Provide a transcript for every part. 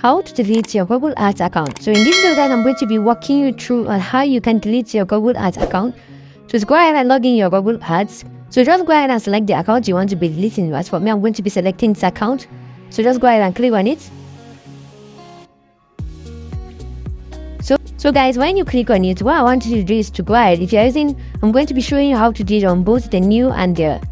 how to delete your Google Ads account. So in this video guys, I'm going to be walking you through on how you can delete your Google Ads account. So go ahead and log in your Google Ads. So just go ahead and select the account you want to be deleting. As for me, I'm going to be selecting this account. So just go ahead and click on it. So guys, when you click on it, what I want you to do is to go ahead. If you're using, I'm going to be showing you how to do it on both the new and the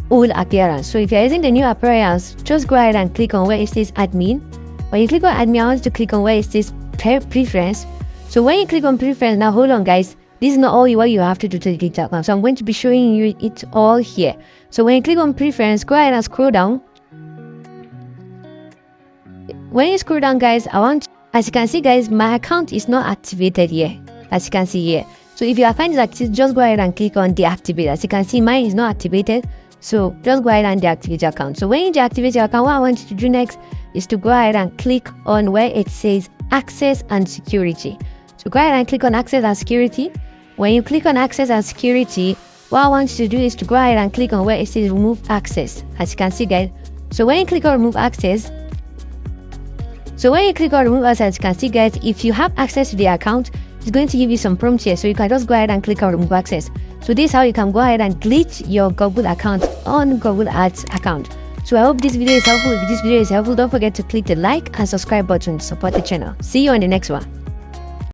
old appearance. So if you're using the new appearance, just go ahead and click on where it says admin. When you click on admin, I want you to click on where it says preference. So when you click on preference, now hold on guys, this is not all what you have to do to delete the account. So I'm going to be showing you it all here. So when you click on preference, go ahead and scroll down. When you scroll down guys, as you can see guys, my account is not activated here, as you can see here. So if your account is active, just go ahead and click on deactivate. As you can see, mine is not activated, so just go ahead and deactivate your account. So when you deactivate your account, what I want you to do next is to go ahead and click on where it says access and security. So go ahead and click on access and security. When you click on access and security, what I want you to do is to go ahead and click on where it says remove access, as you can see guys. So when you click on remove access, as you can see guys, if you have access to the account, it's going to give you some prompts here, so you can just go ahead and click on remove access. So this is how you can go ahead and delete your Google account on Google Ads account. So I hope this video is helpful. If this video is helpful, don't forget to click the like and subscribe button to support the channel. See you on the next one.